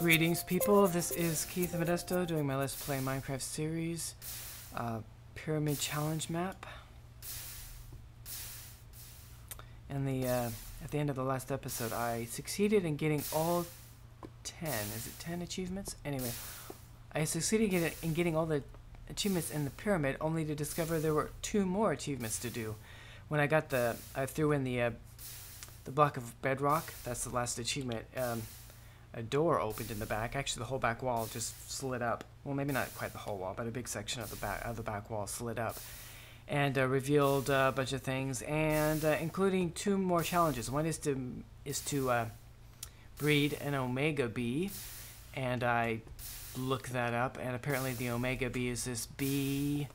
Greetings, people. This is Keith Modesto doing my Let's Play Minecraft series, Pyramid Challenge map. And at the end of the last episode, I succeeded in getting all 10. Is it 10 achievements? Anyway, I succeeded in getting all the achievements in the pyramid, only to discover there were 2 more achievements to do. When I threw in the block of bedrock. That's the last achievement. A door opened in the back. Actually, the whole back wall just slid up. Well, maybe not quite the whole wall, but a big section of the back wall slid up, and revealed a bunch of things, and including 2 more challenges. One is to breed an omega bee, and I looked that up, and apparently the omega bee is this bee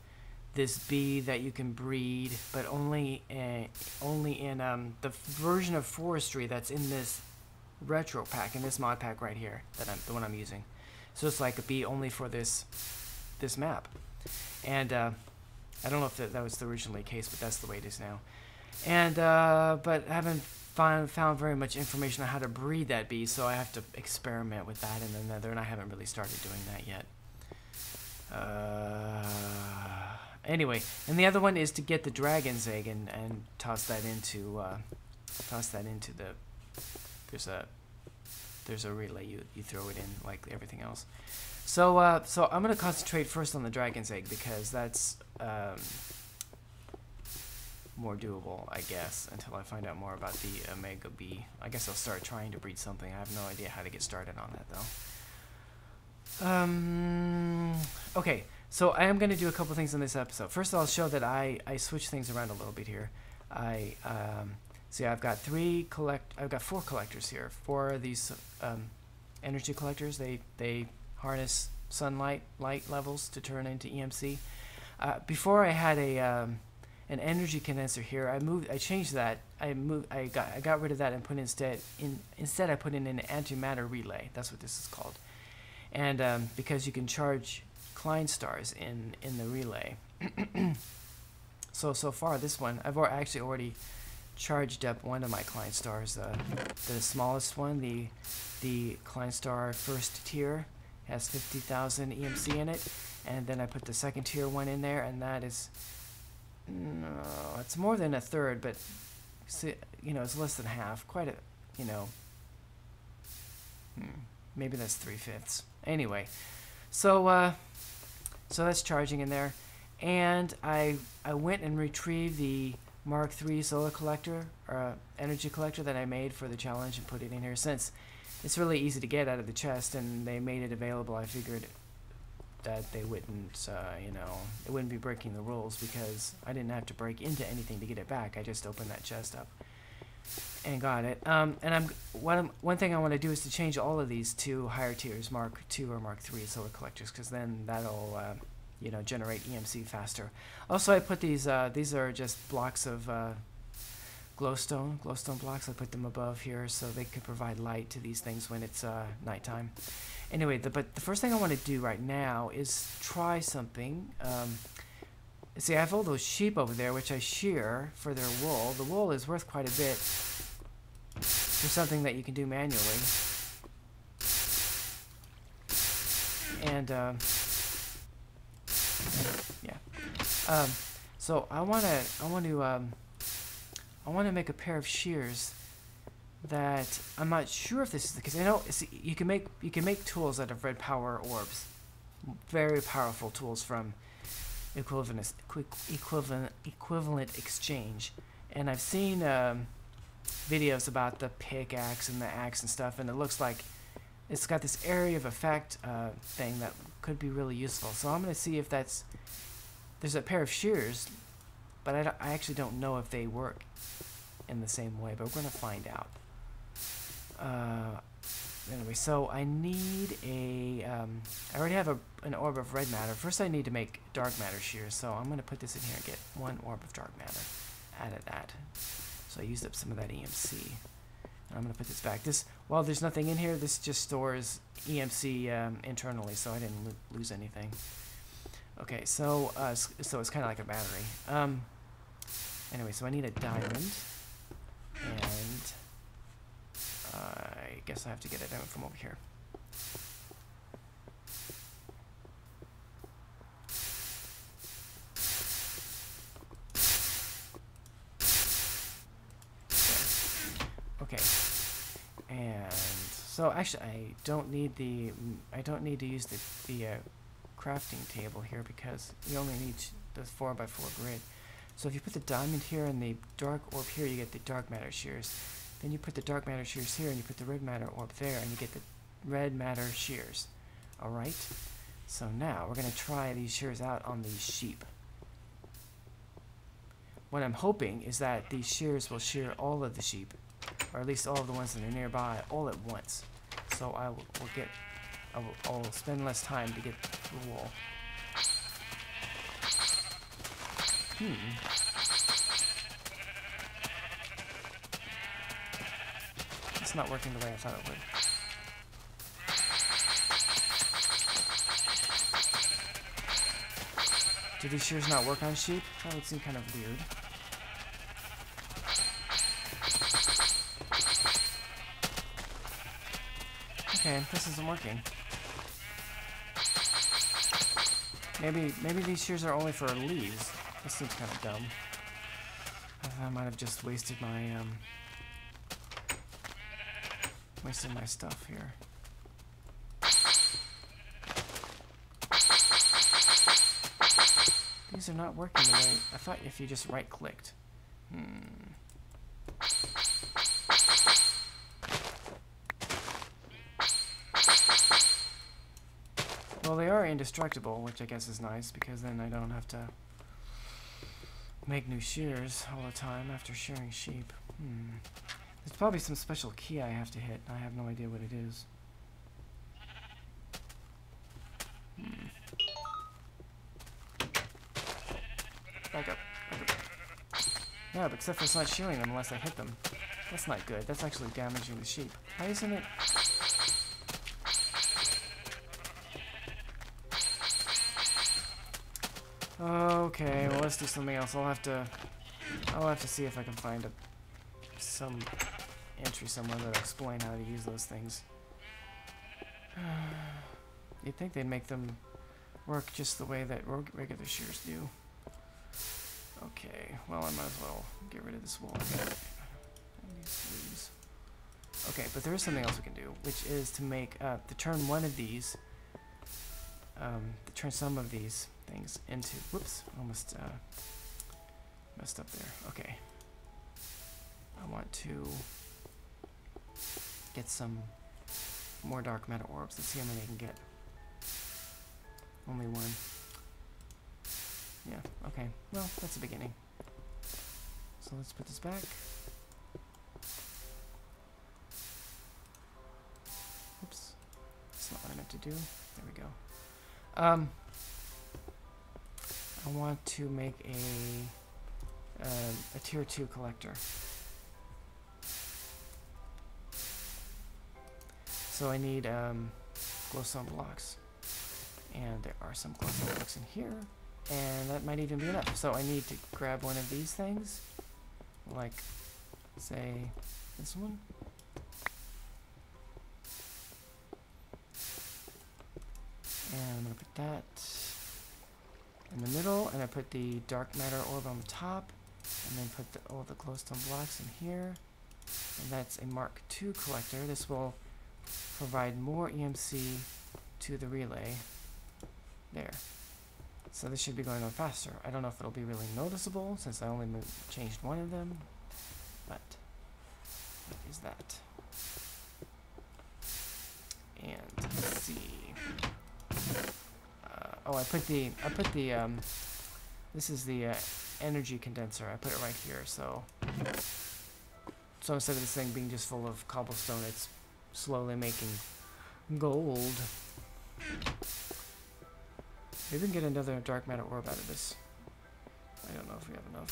that you can breed, but only in the version of forestry that's in this retro pack, in this mod pack right here, the one I'm using. So it's like a bee only for this map, and I don't know if that was originally the case, but that's the way it is now. And but I haven't found very much information on how to breed that bee, so I have to experiment with that in the nether, and I haven't really started doing that yet. Anyway, and the other one is to get the dragon's egg and toss that into the. There's a relay you throw it in like everything else. So so I'm gonna concentrate first on the dragon's egg because that's more doable, I guess, until I find out more about the omega bee. I guess I'll start trying to breed something. I have no idea how to get started on that though. Okay, so I am gonna do a couple things in this episode. First, I'll show that I switch things around a little bit here. See, I've got 4 collectors here. 4 of these energy collectors. They harness sunlight light levels to turn into EMC. Before I had an energy condenser here. I changed that. I got rid of that and put instead I put in an antimatter relay. That's what this is called. And because you can charge Klein stars in the relay. So far this one I've actually already charged up one of my Klein stars. The smallest one, the Klein star first tier, has 50,000 EMC in it, and then I put the second tier one in there, and that is it's more than a third, but it's less than half. Quite a maybe that's 3/5. Anyway, so that's charging in there, and I went and retrieved the Mark III solar collector, or energy collector that I made for the challenge, and put it in here. Since it's really easy to get out of the chest and they made it available, I figured that they wouldn't, it wouldn't be breaking the rules, because I didn't have to break into anything to get it back. I just opened that chest up and got it. And one thing I want to do is to change all of these to higher tiers, Mark II or Mark III solar collectors, because then that'll generate EMC faster. Also, I put these are just blocks of glowstone blocks. I put them above here so they could provide light to these things when it's nighttime. Anyway, but the first thing I want to do right now is try something. See, I have all those sheep over there, which I shear for their wool. The wool is worth quite a bit for something that you can do manually. And yeah. So I want to make a pair of shears that I'm not sure if this is the case. I know you can make tools out of red power orbs, very powerful tools from equivalent exchange. And I've seen videos about the pickaxe and the axe and stuff, and it looks like it's got this area of effect thing that could be really useful. So I'm going to see if there's a pair of shears, but I actually don't know if they work in the same way, but we're going to find out. Anyway, so I need I already have an orb of red matter. First I need to make dark matter shears, so I'm going to put this in here and get 1 orb of dark matter out of that. So I used up some of that EMC. And I'm going to put this back. While there's nothing in here, this just stores EMC internally, so I didn't lose anything. Okay, so it's kind of like a battery. Anyway, so I need a diamond, and I guess I have to get it out from over here. Okay. And so actually, I don't need to use the crafting table here because you only need the 4x4 grid. So if you put the diamond here and the dark orb here, you get the dark matter shears. Then you put the dark matter shears here and you put the red matter orb there and you get the red matter shears. Alright? So now we're going to try these shears out on these sheep. What I'm hoping is that these shears will shear all of the sheep, or at least all of the ones that are nearby, all at once. So I'll spend less time to get the wool. It's not working the way I thought it would. Do these shears not work on sheep? That would seem kind of weird. Okay, this isn't working. Maybe these shears are only for leaves. This seems kind of dumb. I might have just wasted my stuff here. These are not working the way I thought. If you just right-clicked. Well, they are indestructible, which I guess is nice, because then I don't have to make new shears all the time after shearing sheep. There's probably some special key I have to hit, and I have no idea what it is. Back up. Yeah, but except for it's not shearing them unless I hit them. That's not good. That's actually damaging the sheep. Why isn't it? Okay, well let's do something else. I'll have to see if I can find some entry somewhere that'll explain how to use those things. You'd think they'd make them work just the way that regular shears do. Okay, well I might as well get rid of this wall. Okay, but there is something else we can do, which is to make to turn one of these, to turn some of these things into. Whoops, almost messed up there. Okay, I want to get some more dark matter orbs. Let's see how many I can get. Only one. Yeah, okay. Well, that's the beginning. So let's put this back. Oops. That's not what I meant to do. There we go. I want to make a tier 2 collector. So I need glowstone blocks. And there are some glowstone blocks in here. And that might even be enough. So I need to grab one of these things, like, say, this one. And I'm going to put that in the middle, and I put the dark matter orb on the top, and then put all the glowstone blocks in here. And that's a Mark II collector. This will provide more EMC to the relay. There. So this should be going on faster. I don't know if it'll be really noticeable since I only changed one of them, but what is that? And let's see. Oh, I put the this is the energy condenser. I put it right here. So instead of this thing being just full of cobblestone, it's slowly making gold. Maybe we can get another dark matter orb out of this. I don't know if we have enough.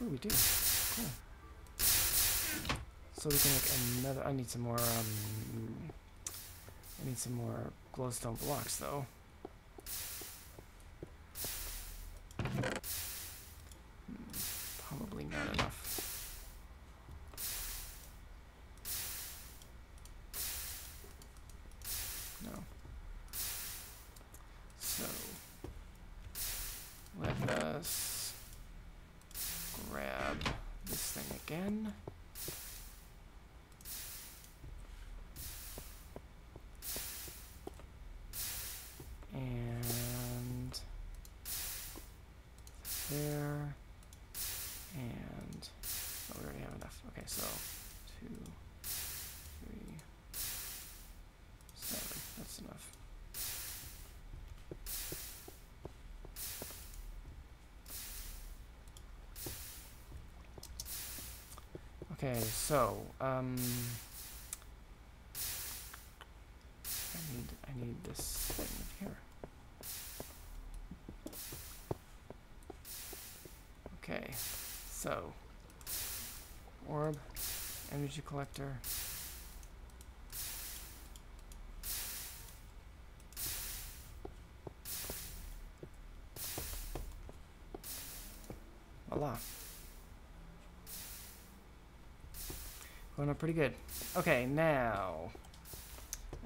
Ooh, we do. Cool. So we can make another. I need some more. I need some more glowstone blocks, though. Probably not enough. grab this thing again. And there. And oh, we already have enough. Okay, so 2, 3, 7. That's enough. Okay, so I need this thing here. Okay, so orb, energy collector. Voila. Going up pretty good. Okay, now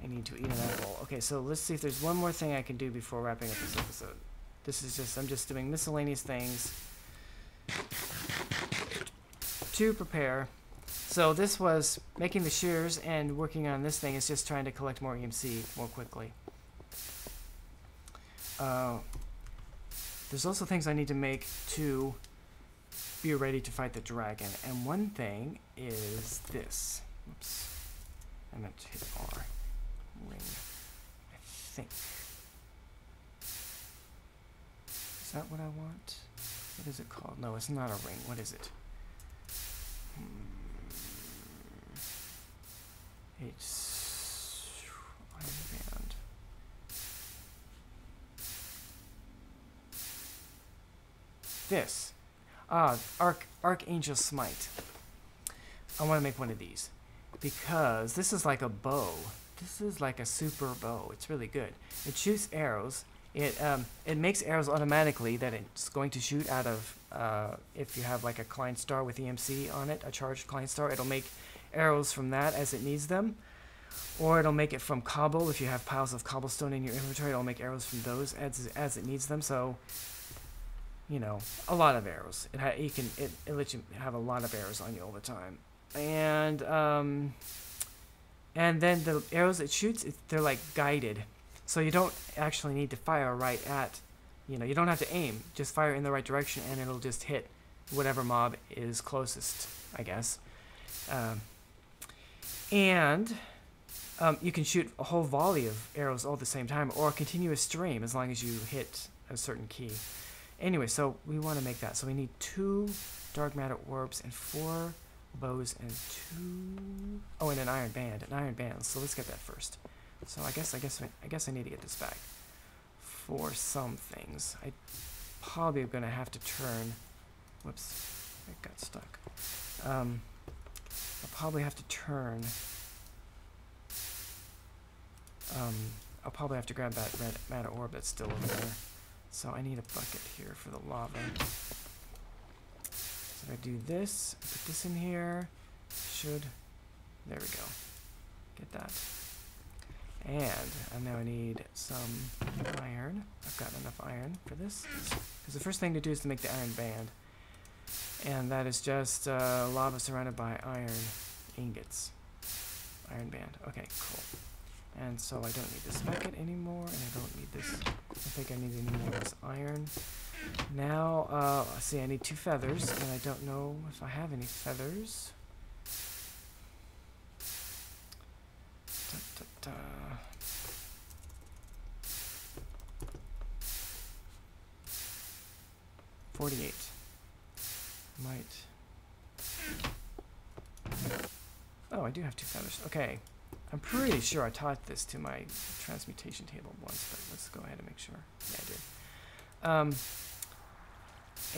I need to eat an apple. Okay, so let's see if there's one more thing I can do before wrapping up this episode. This is just, I'm just doing miscellaneous things to prepare. So this was making the shears, and working on this thing is just trying to collect more EMC more quickly. There's also things I need to make to be ready to fight the dragon, and one thing is this. Oops, I meant to hit R. Ring, I think. Is that what I want? What is it called? No, it's not a ring. What is it? It's iron band. This. Archangel Smite. I want to make one of these because this is like a bow. This is like a super bow. It's really good. It shoots arrows. It makes arrows automatically that it's going to shoot out of. If you have like a Klein star with EMC on it, a charged Klein star, it'll make arrows from that as it needs them, or it'll make it from cobble. If you have piles of cobblestone in your inventory, it'll make arrows from those as it needs them. So, you know, a lot of arrows. It lets you have a lot of arrows on you all the time, and then the arrows it shoots, they're like guided, so you don't actually need to fire right at, you know, you don't have to aim. Just fire in the right direction, and it'll just hit whatever mob is closest, I guess. You can shoot a whole volley of arrows all at the same time, or a continuous stream as long as you hit a certain key. Anyway, so we want to make that. So we need 2 dark matter orbs and 4 bows and 2. Oh, and an iron band. So let's get that first. So I guess I need to get this back for some things. I probably am gonna have to turn. Whoops, it got stuck. I'll probably have to turn. I'll probably have to grab that red matter orb that's still over there. So I need a bucket here for the lava. So if I do this, I put this in here. There we go. Get that. And now I need some iron. I've got enough iron for this. Because the first thing to do is to make the iron band. And that is just lava surrounded by iron ingots. Iron band. Okay, cool. And so I don't need this bucket anymore, and I don't need this. I think I need any more of this iron. Now, see, I need 2 feathers, and I don't know if I have any feathers. 48. Might. Oh, I do have 2 feathers. Okay. I'm pretty sure I taught this to my transmutation table once, but let's go ahead and make sure. Yeah, I did.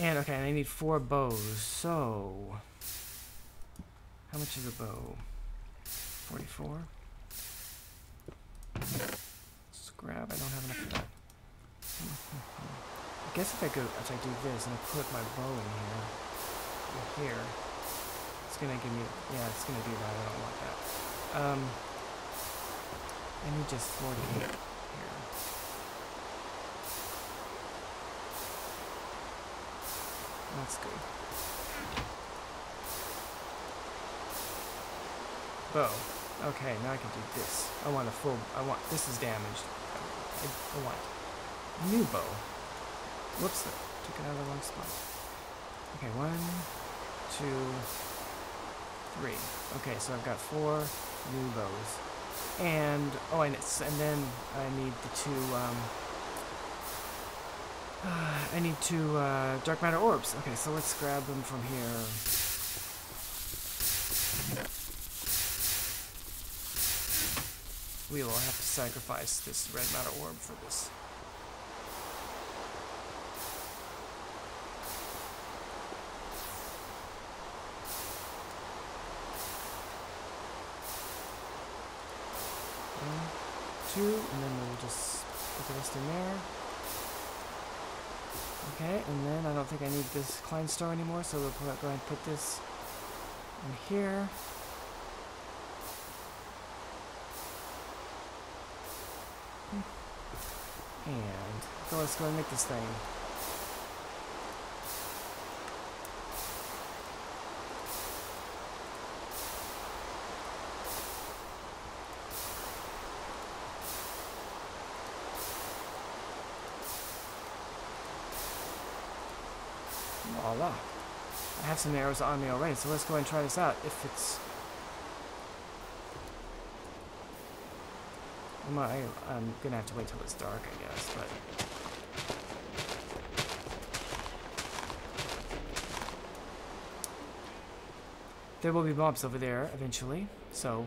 And okay, and I need 4 bows. So, how much is a bow? 44. Scrap. I don't have enough for that. I guess if I do this and I put my bow in here, it's gonna give me. Yeah, it's gonna do that. I don't want that. I need just 48 here. That's good. Bow. Okay, now I can do this. I want a full... This is damaged. I want new bow. Whoops, took it out of the wrong spot. Okay, 1, 2, 3. Okay, so I've got 4 new bows. And, and then I need the 2, dark matter orbs. Okay, so let's grab them from here. We will have to sacrifice this red matter orb for this. One, 2, and then we'll just put the rest in there. Okay, and then I don't think I need this Klein star anymore, so we'll go ahead and put this in here. And let's go and make this thing. Voila. I have some arrows on me already, so let's go and try this out. If it's... I'm gonna have to wait till it's dark, I guess, but... There will be mobs over there eventually, so...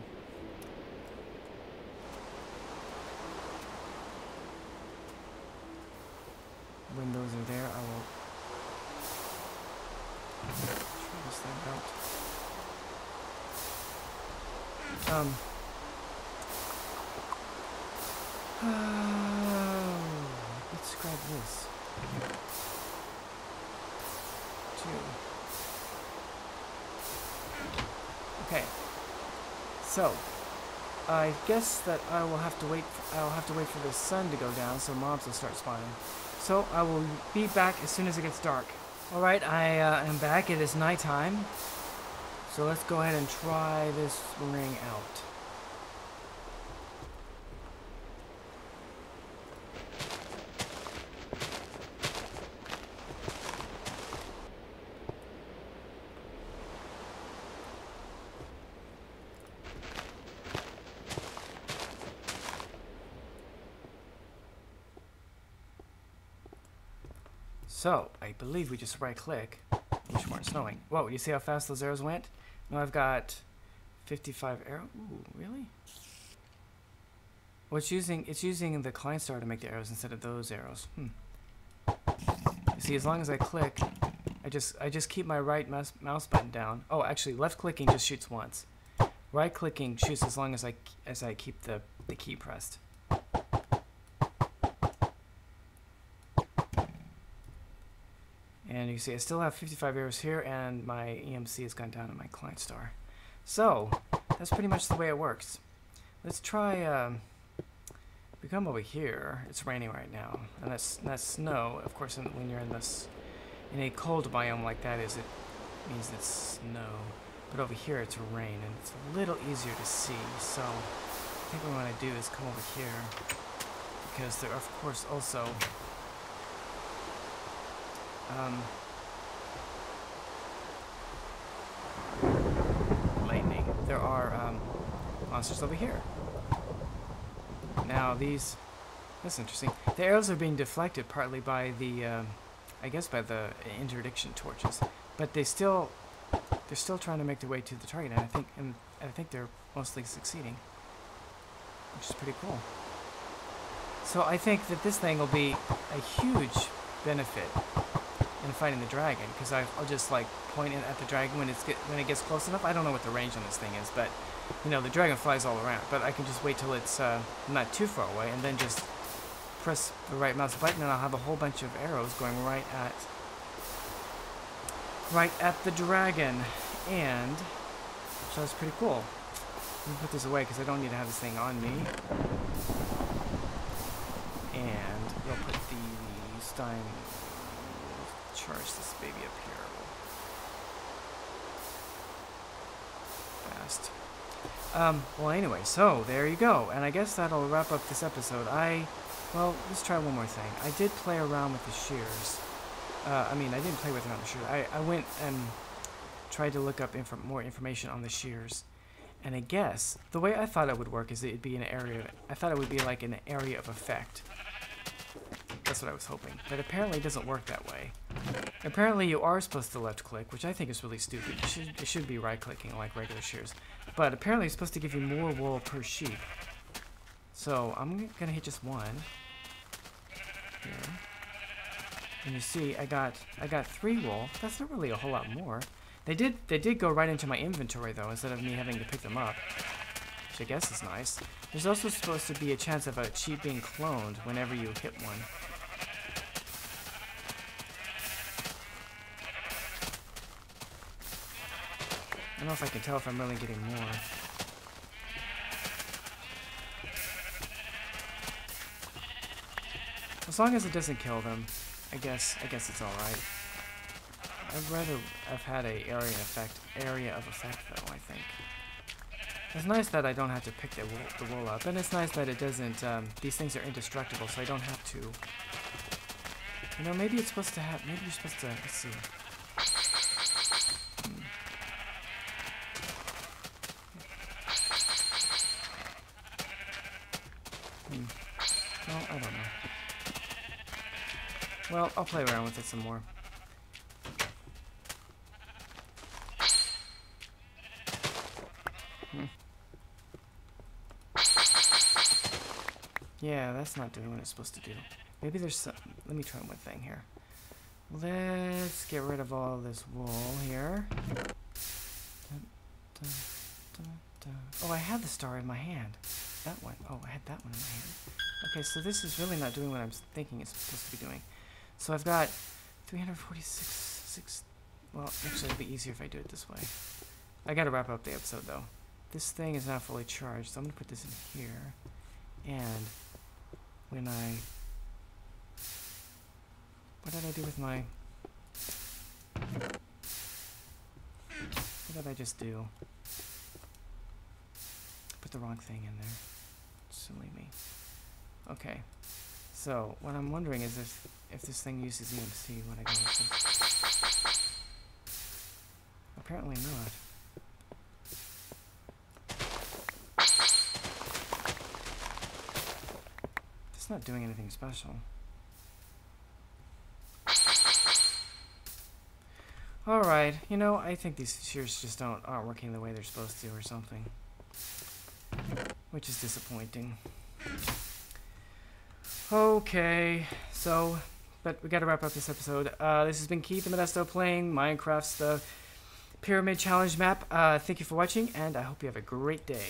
When those are there, I will... try this thing out. Let's grab this. 2. Okay. So, I guess that I will have to wait. I'll have to wait for the sun to go down, so mobs will start spawning. So I will be back as soon as it gets dark. All right, I am back. It is nighttime. So let's go ahead and try this ring out. So, I believe we just right-click. Wish weren't snowing. Whoa, you see how fast those arrows went? Now I've got 55 arrows. Ooh, really? Well, it's using the Klein star to make the arrows instead of those arrows. You see, as long as I click, I just keep my right mouse button down. Oh, actually, left-clicking just shoots once. Right-clicking shoots as long as I keep the key pressed. And you see I still have 55 arrows here, and my EMC has gone down on my Klein star. So, that's pretty much the way it works. Let's try, we come over here. It's raining right now, and that's snow. Of course, when you're in a cold biome like that, it means it's snow. But over here, it's rain, and it's a little easier to see. So, I think what we want to do is come over here, because there are, of course, also... lightning. There are monsters over here. Now that's interesting. The arrows are being deflected partly by the, I guess by the interdiction torches, but they're still trying to make their way to the target, and I think they're mostly succeeding, which is pretty cool. So I think that this thing will be a huge benefit in fighting the dragon, because I'll just like point it at the dragon when it gets close enough. I don't know what the range on this thing is, but you know the dragon flies all around. But I can just wait till it's not too far away, and then just press the right mouse button, and I'll have a whole bunch of arrows going right at the dragon. And so that's pretty cool. Let me put this away because I don't need to have this thing on me. And we'll put the Stein. Charge this baby up here fast. Well, anyway, so there you go. And I guess that'll wrap up this episode. Well, let's try one more thing. I did play around with the shears. I mean, I didn't play with it on the shears. I went and tried to look up more information on the shears. And I guess the way I thought it would work is it'd be an area. I thought it would be like an area of effect. That's what I was hoping. But apparently it doesn't work that way. Apparently you are supposed to left click, which I think is really stupid. It should be right clicking like regular shears. But apparently it's supposed to give you more wool per sheep. So I'm gonna hit just one. Here. And you see I got 3 wool. That's not really a whole lot more. They did go right into my inventory though, instead of me having to pick them up. Which I guess is nice. There's also supposed to be a chance of a sheep being cloned whenever you hit one. I don't know if I can tell if I'm really getting more. As long as it doesn't kill them, I guess it's alright. I'd rather have had a area of effect though, I think. It's nice that I don't have to pick the wool up, and it's nice that it doesn't, these things are indestructible, so I don't have to. You know, maybe it's supposed to have, maybe you're supposed to, let's see. Well, I don't know. Well, I'll play around with it some more. Yeah, that's not doing what it's supposed to do. Maybe there's some... Let me try one thing here. Let's get rid of all this wool here. Oh, I had the star in my hand. That one. Oh, I had that one in my hand. Okay, so this is really not doing what I'm thinking it's supposed to be doing. So I've got 346... Well, actually, it'll be easier if I do it this way. I gotta wrap up the episode, though. This thing is not fully charged, so I'm gonna put this in here. And when I... What did I do with my... What did I just do? Put the wrong thing in there. Silly me. Okay. So, what I'm wondering is if this thing uses EMC when I go into... Apparently not. It's not doing anything special. Alright, you know, I think these shears just aren't working the way they're supposed to or something. Which is disappointing. Okay, so, but we gotta wrap up this episode. This has been Keith the Modesto playing Minecraft's the Pyramid Challenge map. Thank you for watching, and I hope you have a great day.